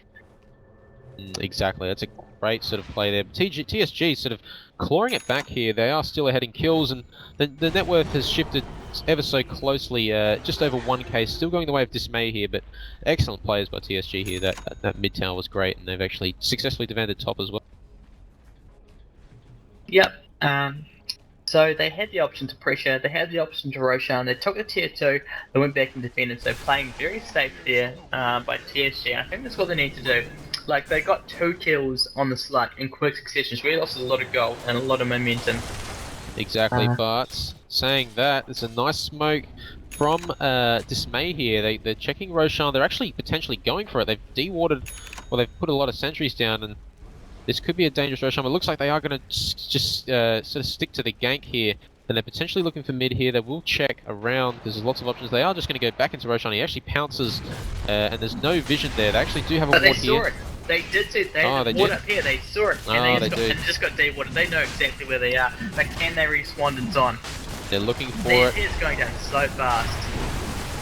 Exactly, that's a great sort of play there. TSG sort of clawing it back here. They are still ahead in kills, and the net worth has shifted ever so closely, just over 1k, still going the way of Dismay here, but excellent players by TSG here. That mid tower was great, and they've actually successfully defended top as well. Yep. So they had the option to pressure, they had the option to Roshan, they took the tier 2, they went back and defended, so playing very safe there by TSG. I think that's what they need to do. Like, they got 2 kills on the Slug in quick succession, so really lost a lot of gold and a lot of momentum. Exactly, but saying that, there's a nice smoke from Dismay here. They're checking Roshan, they're actually potentially going for it. They've de-warded, well, they've put a lot of sentries down, and this could be a dangerous Roshan, but it looks like they are going to just sort of stick to the gank here. And they're potentially looking for mid here. They will check around. There's lots of options. They are just going to go back into Roshan. He actually pounces, and there's no vision there. They actually do have a ward here. They saw it. They did see it. They had a ward up here. They saw it. And they just got de-warded. They know exactly where they are. But can they respawn in time? They're looking for it. It's going down so fast.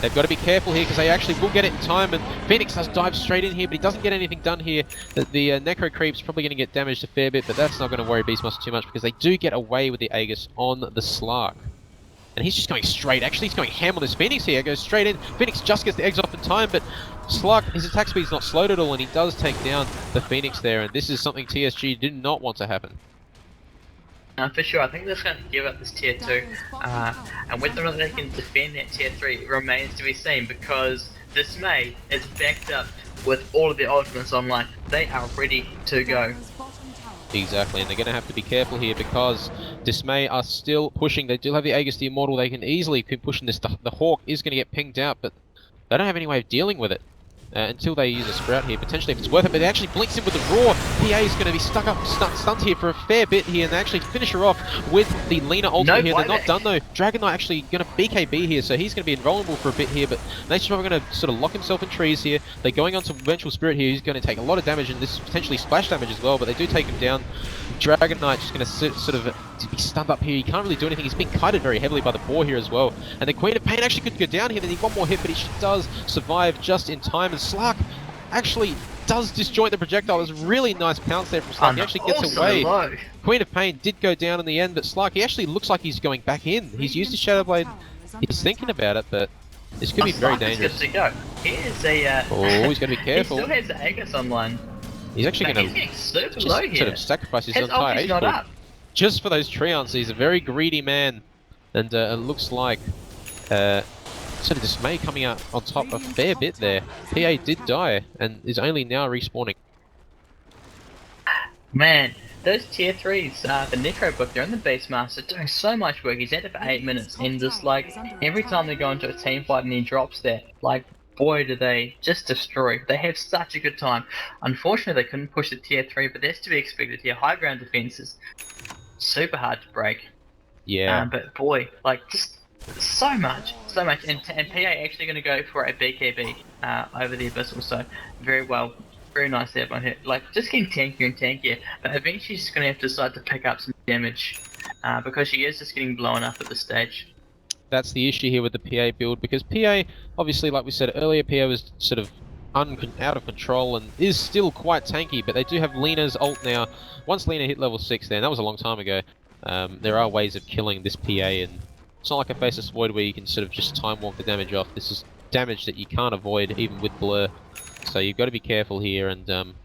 They've got to be careful here because they actually will get it in time, and Phoenix does dive straight in here, but he doesn't get anything done here. The Necro Creep's probably going to get damaged a fair bit, but that's not going to worry Beastmaster too much because they do get away with the Aegis on the Slark. And he's just going straight. Actually, he's going ham on this Phoenix here. Goes straight in. Phoenix just gets the eggs off in time, but Slark, his attack speed's not slowed at all, and he does take down the Phoenix there, and this is something TSG did not want to happen. For sure, I think they're going to give up this tier 2, and whether or not they can defend that tier 3 remains to be seen, because Dismay is backed up with all of their ultimates online. They are ready to go. Exactly, and they're going to have to be careful here because Dismay are still pushing. They do have the Aegis the Immortal. They can easily keep pushing this. The Hawk is going to get pinged out, but they don't have any way of dealing with it. Until they use a Sprout here, potentially if it's worth it, but they actually blinks in with the Roar. PA is going to be stunned here for a fair bit here, and they actually finish her off with the Lina ultimate here. They're not done though. Dragon Knight actually going to BKB here, so he's going to be invulnerable for a bit here, but Nature's Prophet going to sort of lock himself in trees here. They're going on to Vengeful Spirit here, he's going to take a lot of damage, and this is potentially splash damage as well, but they do take him down. Dragon Knight just going to sort of be stunned up here. He can't really do anything. He's being kited very heavily by the boar here as well. And the Queen of Pain actually could go down here. They need one more hit, but he does survive just in time. And Slark actually does disjoint the projectile. There's a really nice pounce there from Slark. He actually gets away. Low. Queen of Pain did go down in the end, but Slark, he actually looks like he's going back in. He's used his Shadow Blade. He's thinking about it, but this could be very dangerous. Good to go. Here's a. Oh, he's got to be careful. He still has the Aegis online. He's actually going to sort of sacrifice his entire age pool just for those Treants. He's a very greedy man, and it looks like sort of Dismay coming out on top a fair bit there. PA did die and is only now respawning. Man, those tier 3s, the Necro book, they're in the Beastmaster doing so much work. He's at it for 8 minutes, and just like every time they go into a team fight and he drops that, like, boy do they just destroy. They have such a good time. Unfortunately they couldn't push the tier 3, but that's to be expected here. High ground defenses, super hard to break. Yeah. But boy, like, just so much. And PA actually going to go for a BKB over the Abyssal, so very well. Very nice there, everyone hit. Like, just getting tankier and tankier, but eventually she's going to have to decide to pick up some damage because she is just getting blown up at this stage. That's the issue here with the PA build, because PA, obviously, like we said earlier, PA was sort of out of control and is still quite tanky, but they do have Lina's ult now. Once Lina hit level 6 there, and that was a long time ago, there are ways of killing this PA, and it's not like a Faceless Void where you can sort of just time walk the damage off. This is damage that you can't avoid, even with Blur. So you've got to be careful here, and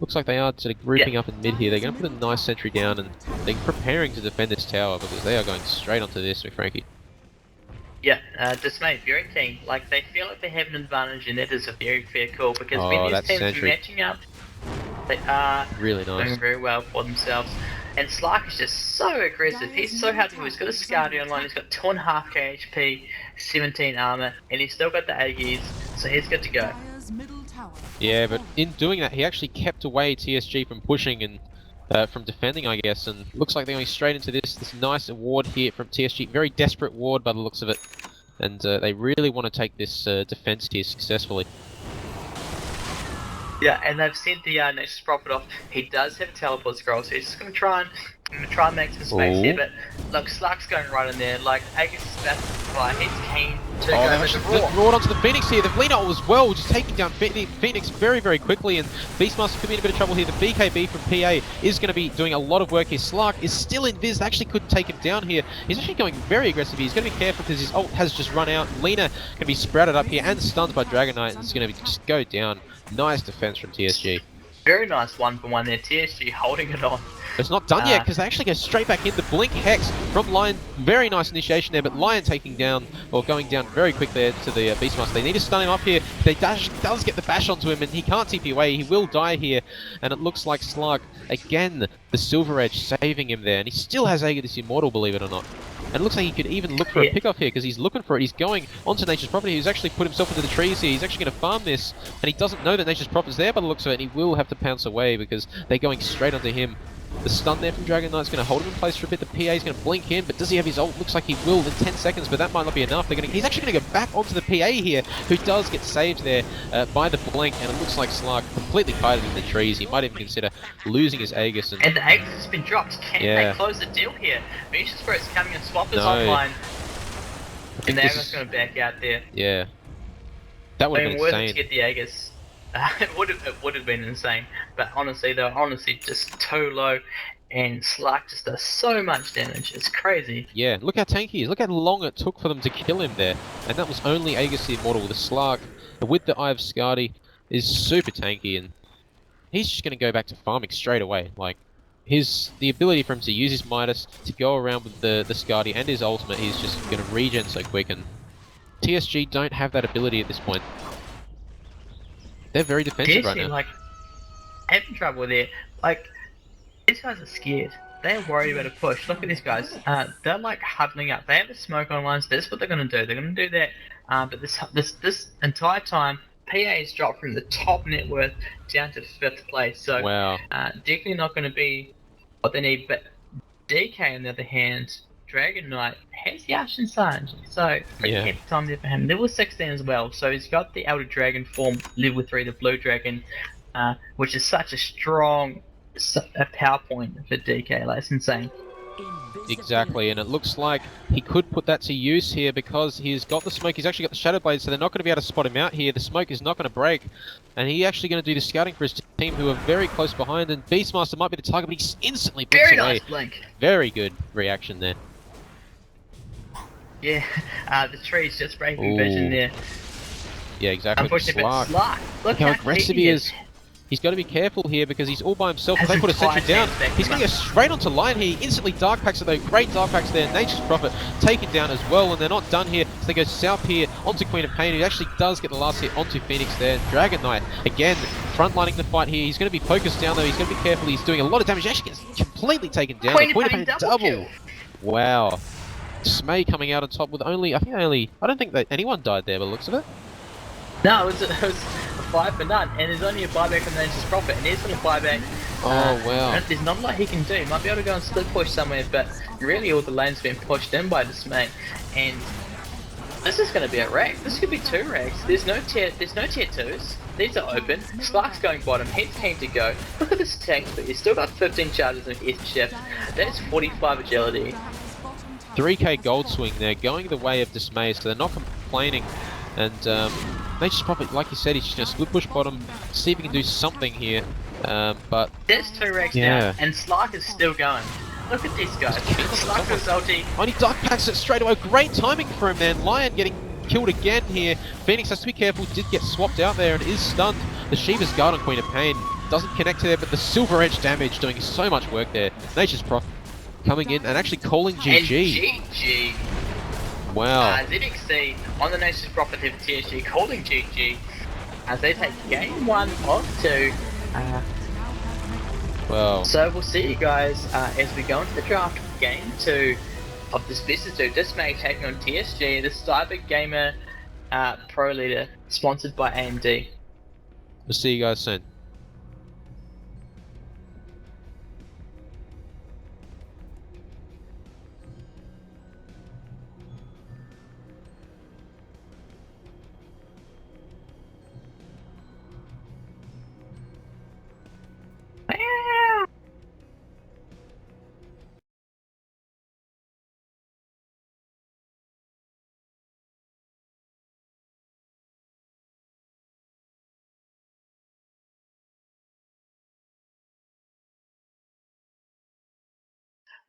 looks like they are sort of grouping up in mid here. They're going to put a nice sentry down, and they're preparing to defend this tower, because they are going straight onto this, McFrankie. Yeah, Dismay, very keen. Like, they feel like they have an advantage, and that is a very fair call, because when these teams are matching up, they are really nice. Doing very well for themselves. And Slark is just so aggressive. He's so happy. He's got a Scardy online. He's got 2.5k HP, 17 armor, and he's still got the Aegis, so he's good to go. Yeah, but in doing that, he actually kept away TSG from pushing and from defending, I guess. And looks like they're going straight into this nice ward here from TSG. Very desperate ward by the looks of it. and they really want to take this defense here successfully. Yeah, and they've sent the Nexus Prophet off. He does have a teleport scroll, so he's just gonna try and make some space here. But look, Slark's going right in there. Like Agus is about to fly. He's keen to go they've for actually the raw. brought onto the Phoenix here. They've leaned out as well, just taking down Phoenix very, very quickly. And Beastmaster could be in a bit of trouble here. The BKB from PA is going to be doing a lot of work here. Slark is still in Viz. Actually couldn't take him down here. He's actually going very aggressive here. He's going to be careful because his ult has just run out. Lina going to be sprouted up here and stunned by Dragon Knight, and it's going to just go down. Nice defense from TSG. Very nice 1-for-1 there. TSG holding it on. It's not done yet because they actually go straight back in. The Blink Hex from Lion. Very nice initiation there, but Lion taking down, or going down very quick there to the Beastmaster. They need to stun him up here. They does get the bash onto him, and he can't TP away. He will die here, and it looks like Slark, again, the Silver Edge saving him there. And he still has Aegis Immortal, believe it or not. And it looks like he could even look for a pickoff here because he's looking for it. He's going onto Nature's Property. He's actually put himself into the trees here. He's actually going to farm this, and he doesn't know that Nature's Prophet's there by the looks of it. And he will have to pounce away because they're going straight onto him. The stun there from Dragon Knight's going to hold him in place for a bit. The PA is going to blink in, but does he have his ult? Looks like he will in 10 seconds, but that might not be enough. He's actually going to go back onto the PA here, who does get saved there by the blink, and it looks like Slark completely kited in the trees. He might even consider losing his Aegis. And the Aegis has been dropped. Can they close the deal here? Vicious Spirit's coming and Swap is online. And the Aegis going to back out there. Yeah. That would have been insane. To get the Aegis. It would have been insane, but honestly, they're just too low, and Slark just does so much damage. It's crazy. Yeah, look how tanky he is. Look how long it took for them to kill him there, and that was only Aegis the Immortal. The Slark, with the Eye of Skadi, is super tanky, and he's just going to go back to farming straight away. Like the ability for him to use his Midas to go around with the Skadi and his ultimate, he's just going to regen so quick, and TSG don't have that ability at this point. They're very defensive right now. Like, having trouble there. Like, these guys are scared. They're worried about a push. Look at these guys. They're like huddling up. They have a smoke on one, so that's what they're going to do. They're going to do that. But this entire time, PA has dropped from the top net worth down to 5th place. So, definitely not going to be what they need. But DK, on the other hand, Dragon Knight has the Ashen Sun, so pretty time there for him. Level 16 as well, so he's got the Elder Dragon form, level 3, the Blue Dragon, which is such a strong power point for DK. Like, it's insane. Exactly, and it looks like he could put that to use here because he's got the smoke. He's actually got the Shadow Blade, so they're not going to be able to spot him out here. The smoke is not going to break, and he's actually going to do the scouting for his team, who are very close behind. And Beastmaster might be the target, but he's instantly blinks away. Nice blink. Very good reaction there. Yeah, the tree's just breaking vision there. Yeah, exactly. Unfortunately, Slark. Look how aggressive he is. He's got to be careful here because he's all by himself. They put a sentry down. He's going to go straight onto Lion here. He instantly Dark Packs it though. Great Dark Packs there. Nature's Prophet taken down as well, and they're not done here. So they go south here onto Queen of Pain, who actually does get the last hit onto Phoenix there. Dragon Knight, again, frontlining the fight here. He's going to be focused down though. He's going to be careful. He's doing a lot of damage. He actually gets completely taken down. Queen of Pain double. Wow. Dismay coming out on top with I don't think that anyone died there by the looks of it. No, it was a 5 for none, and there's only a buyback from Nature's Prophet, and he's going to buy back. Oh, wow. There's not a lot he can do. He might be able to go and split push somewhere, but really all the lane's been pushed in by Dismay, and this is going to be a rack. This could be 2 racks. There's no tier 2s. These are open. Slark's going bottom. He's keen to go. Look at this tank, but he's still got 15 charges in his shift. That's 45 agility. 3k gold swing there, going the way of Dismay, so they're not complaining. And Nature's Prophet, like you said, he's just going to split push bottom, see if he can do something here. But there's 2 racks now, and Slark is still going. Look at these guys. Slark was ulti. Only Dark Packs it straight away. Great timing for him, man. Lion getting killed again here. Phoenix has to be careful. Did get swapped out there and is stunned. The Shiva's Guard on Queen of Pain doesn't connect to there, but the Silver Edge damage doing so much work there. Nature's Prophet coming in and actually calling GG. And GG. Wow. ZXC on the Nature's Prophet of TSG calling GG as they take game 1 of 2. Well. So we'll see you guys as we go into the draft game 2 of this Best of 2 Dismay taking on TSG, the Cyber Gamer Pro Leader, sponsored by AMD. We'll see you guys soon.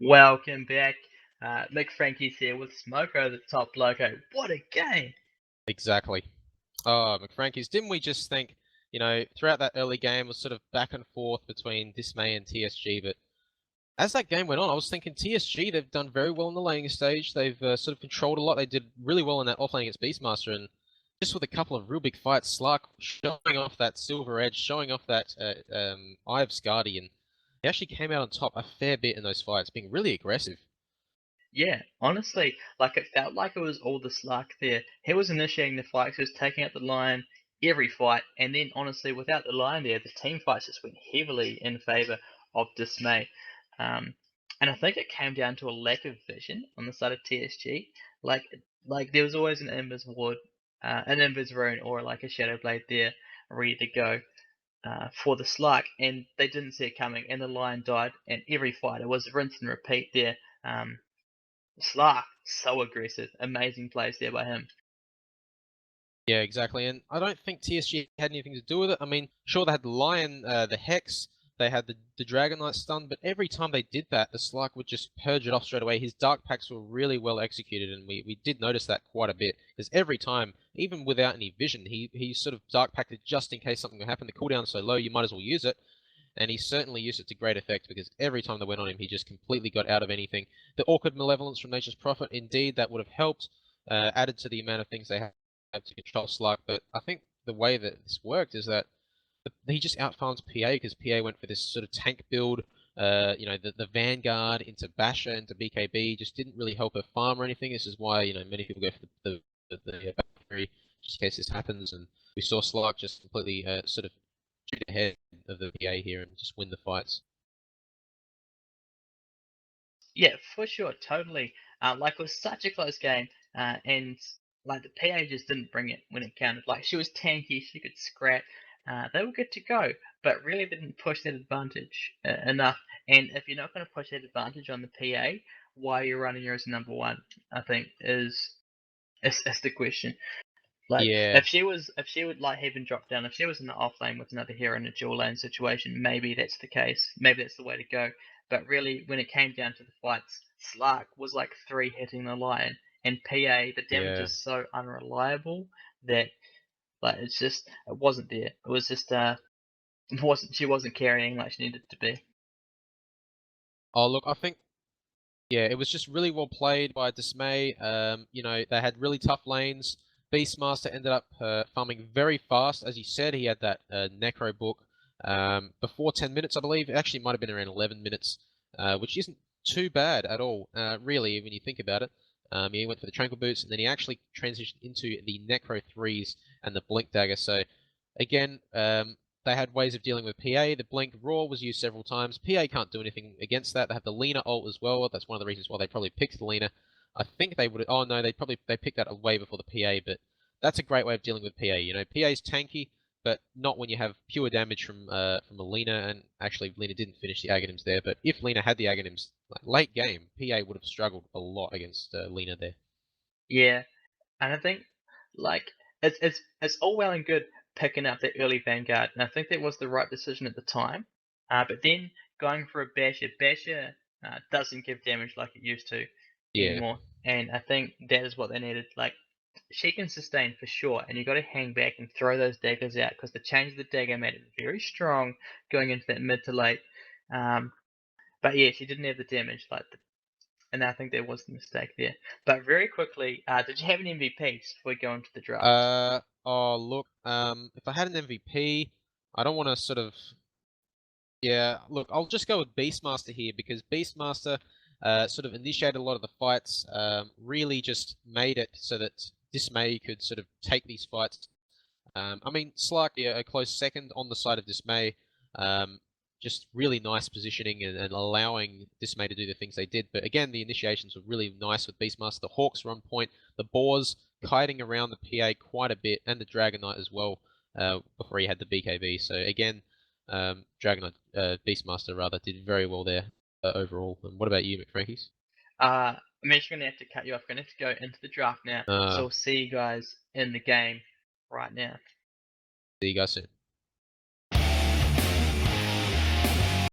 Welcome back. Mick Frankie's here with Smoko, the top loco. What a game! Exactly. Oh, McFrankie's, didn't we just think, throughout that early game was sort of back and forth between Dismay and TSG, but as that game went on, I was thinking TSG, they've done very well in the laning stage. They've sort of controlled a lot. They did really well in that offlane against Beastmaster, and just with a couple of real big fights, Slark showing off that silver edge, showing off that Eye of Guardian. He actually came out on top a fair bit in those fights, being really aggressive. Yeah, honestly, like it felt like it was all the Slark there. He was initiating the fight, he was taking out the line every fight, and then honestly, without the line there, the team fights just went heavily in favor of Dismay. Um, and I think it came down to a lack of vision on the side of TSG. Like, like there was always an Invis Ward, an Invis Rune, or like a Shadow Blade there, ready to go. For the Slark, and they didn't see it coming, and the line died, and every fight it was rinse and repeat there. Slark, so aggressive, amazing plays there by him. Yeah, exactly. And I don't think TSG had anything to do with it. I mean, sure, they had the Lion, the Hex, they had the Dragon Knight stun, but every time they did that, the Slark would just purge it off straight away. His Dark Packs were really well executed, and we did notice that quite a bit. Because every time, even without any vision, he sort of Dark Packed it just in case something would happen. The cooldown's so low, you might as well use it. And he certainly used it to great effect, because every time they went on him, he just completely got out of anything. The Awkward Malevolence from Nature's Prophet, indeed, that would have helped, added to the amount of things they had to control Slark, but I think the way that this worked is that he just outfarmed PA, because PA went for this sort of tank build. The Vanguard into Basher into BKB just didn't really help her farm or anything. This is why many people go for the battery just in case this happens. And we saw Slark just completely sort of shoot ahead of the PA here and just win the fights. Yeah, for sure, totally. Like it was such a close game, and like the PA just didn't bring it when it counted. Like she was tanky, she could scrap. They were good to go, but really didn't push that advantage enough. And if you're not going to push that advantage on the PA, why are you running her as number one? I think is the question. Like Yeah. if she would like even drop down, if she was in the off lane with another hero in a dual lane situation, maybe that's the case. Maybe that's the way to go. But really, when it came down to the fights, Slark was like three hitting the line, and PA the damage Yeah. is so unreliable that like it wasn't there. It was just she wasn't carrying like she needed to be. Oh, look, I think yeah, it was just really well played by Dismay. They had really tough lanes. Beastmaster ended up farming very fast. As you said, he had that Necro book before 10 minutes, I believe. It actually might have been around 11 minutes, which isn't too bad at all, really, when you think about it. He went for the Tranquil Boots, and then he actually transitioned into the Necro 3s and the Blink Dagger. So, again, they had ways of dealing with PA. The Blink Raw was used several times. PA can't do anything against that. They have the Lena ult as well. That's one of the reasons why they probably picked the Lena. I think they would. Oh no, they picked that way before the PA. But that's a great way of dealing with PA. PA's tanky, but not when you have pure damage from a Lena. And actually, Lena didn't finish the Aghanims there. But if Lena had the Aghanims like, late game, PA would have struggled a lot against Lena there. Yeah, and I think like it's all well and good picking up the early Vanguard, and I think that was the right decision at the time. But then going for a Basher doesn't give damage like it used to Yeah. anymore, and I think that is what they needed. Like she can sustain for sure, and you got to hang back and throw those daggers out because the change of the dagger made it very strong going into that mid to late. Um, but yeah, she didn't have the damage and I think there was the mistake there. But very quickly, did you have any MVPs before we go into the draft? Oh look. If I had an MVP, I don't want to sort of. Yeah, look, I'll just go with Beastmaster here, because Beastmaster sort of initiated a lot of the fights, really just made it so that Dismay could sort of take these fights. I mean, slightly a close second on the side of Dismay. Um, just really nice positioning and allowing Dismay to do the things they did. But again, the initiations were really nice with Beastmaster. The Hawks were on point. The Boars kiting around the PA quite a bit, and the Dragon Knight as well, before he had the BKB. So again, Dragon Knight, Beastmaster rather, did very well there overall. And what about you, McFrankies? I'm actually going to have to cut you off. I'm going to have to go into the draft now. So Uh, we'll see you guys in the game right now. see you guys soon.